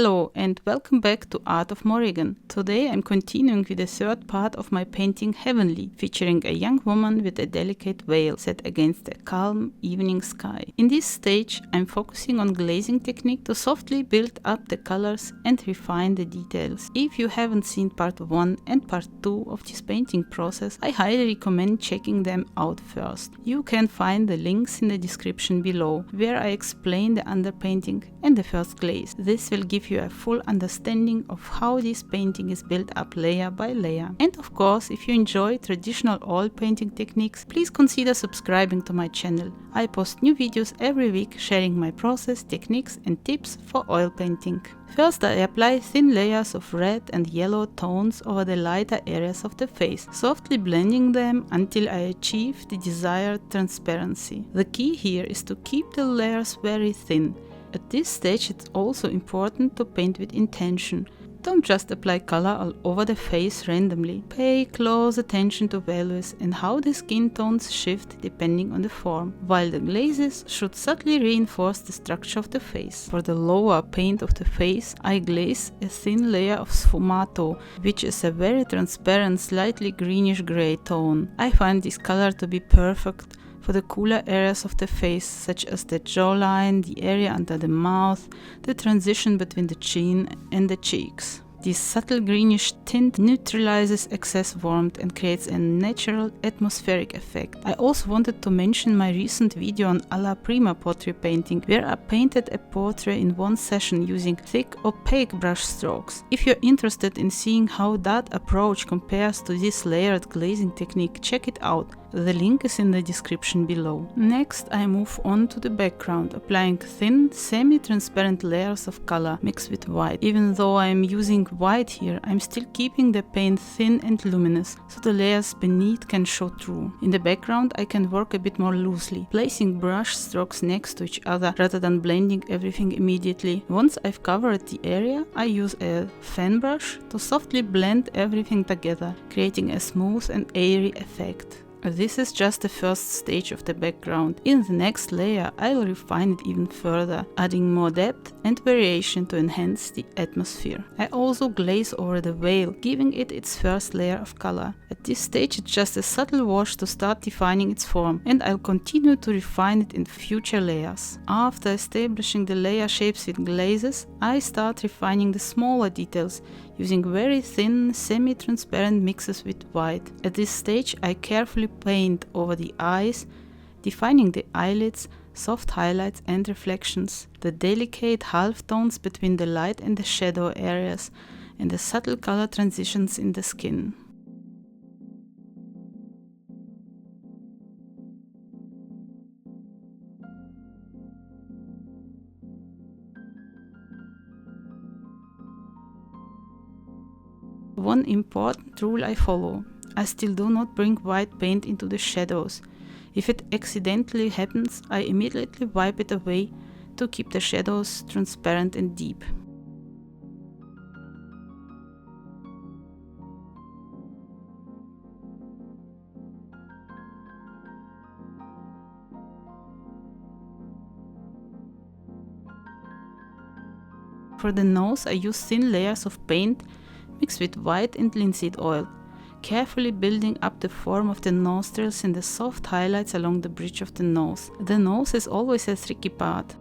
Hello and welcome back to Art of Morrigan. Today I'm continuing with the third part of my painting Heavenly, featuring a young woman with a delicate veil set against a calm evening sky. In this stage I'm focusing on glazing technique to softly build up the colors and refine the details. If you haven't seen part 1 and part 2 of this painting process, I highly recommend checking them out first. You can find the links in the description below, where I explain the underpainting and the first glaze. This will give you a full understanding of how this painting is built up layer by layer. And of course, if you enjoy traditional oil painting techniques, please consider subscribing to my channel. I post new videos every week sharing my process, techniques and tips for oil painting. First, I apply thin layers of red and yellow tones over the lighter areas of the face, softly blending them until I achieve the desired transparency. The key here is to keep the layers very thin. At this stage, it's also important to paint with intention. Don't just apply color all over the face randomly. Pay close attention to values and how the skin tones shift depending on the form, while the glazes should subtly reinforce the structure of the face. For the lower paint of the face, I glaze a thin layer of sfumato, which is a very transparent, slightly greenish gray tone. I find this color to be perfect for the cooler areas of the face, such as the jawline, the area under the mouth, the transition between the chin and the cheeks. This subtle greenish tint neutralizes excess warmth and creates a natural atmospheric effect. I also wanted to mention my recent video on alla prima portrait painting, where I painted a portrait in one session using thick opaque brush strokes. If you're interested in seeing how that approach compares to this layered glazing technique, check it out. The link is in the description below. Next, I move on to the background, applying thin, semi-transparent layers of color mixed with white. Even though I am using white here, I'm still keeping the paint thin and luminous, so the layers beneath can show through. In the background, I can work a bit more loosely, placing brush strokes next to each other rather than blending everything immediately. Once I've covered the area, I use a fan brush to softly blend everything together, creating a smooth and airy effect. This is just the first stage of the background. In the next layer, I'll refine it even further, adding more depth and variation to enhance the atmosphere. I also glaze over the veil, giving it its first layer of color. At this stage, it's just a subtle wash to start defining its form, and I'll continue to refine it in future layers. After establishing the layer shapes with glazes, I start refining the smaller details, using very thin, semi-transparent mixes with white. At this stage, I carefully paint over the eyes, defining the eyelids, soft highlights and reflections, the delicate halftones between the light and the shadow areas, and the subtle color transitions in the skin. One important rule I follow: I still do not bring white paint into the shadows. If it accidentally happens, I immediately wipe it away to keep the shadows transparent and deep. For the nose, I use thin layers of paint mixed with white and linseed oil, carefully building up the form of the nostrils and the soft highlights along the bridge of the nose. The nose is always a tricky part.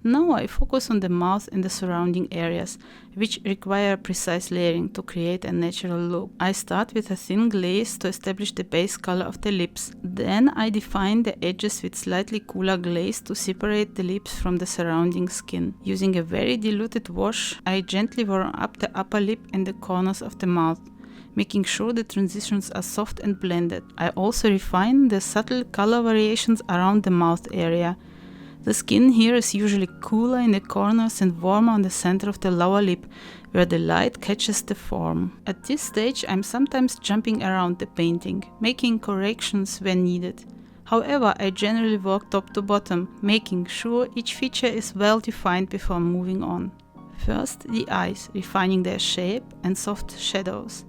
Now I focus on the mouth and the surrounding areas, which require precise layering to create a natural look. I start with a thin glaze to establish the base color of the lips. Then I define the edges with slightly cooler glaze to separate the lips from the surrounding skin. Using a very diluted wash, I gently warm up the upper lip and the corners of the mouth, making sure the transitions are soft and blended. I also refine the subtle color variations around the mouth area. The skin here is usually cooler in the corners and warmer on the center of the lower lip, where the light catches the form. At this stage, I'm sometimes jumping around the painting, making corrections when needed. However, I generally work top to bottom, making sure each feature is well defined before moving on. First, the eyes, refining their shape and soft shadows.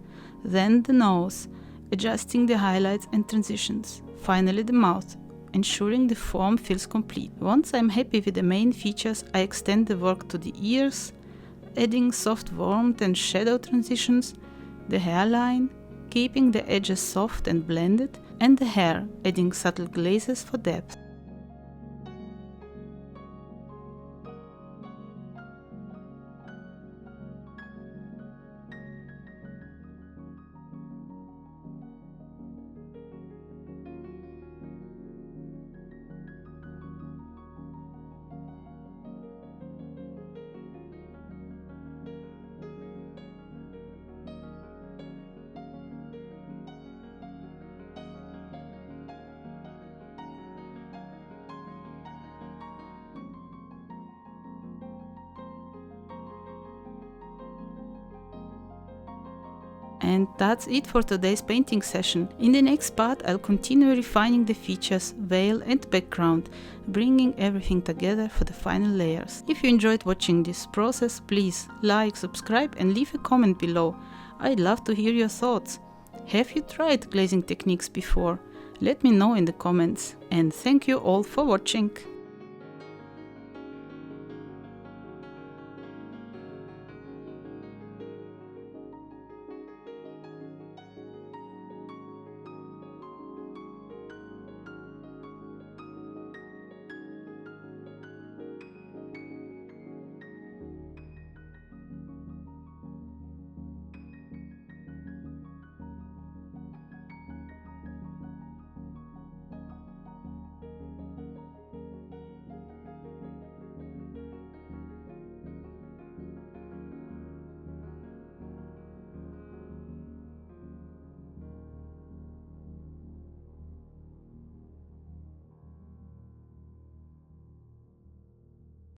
Then the nose, adjusting the highlights and transitions. Finally, the mouth, ensuring the form feels complete. Once I'm happy with the main features, I extend the work to the ears, adding soft warmth and shadow transitions, the hairline, keeping the edges soft and blended, and the hair, adding subtle glazes for depth. And that's it for today's painting session. In the next part, I'll continue refining the features, veil and background, bringing everything together for the final layers. If you enjoyed watching this process, please like, subscribe and leave a comment below. I'd love to hear your thoughts. Have you tried glazing techniques before? Let me know in the comments. And thank you all for watching.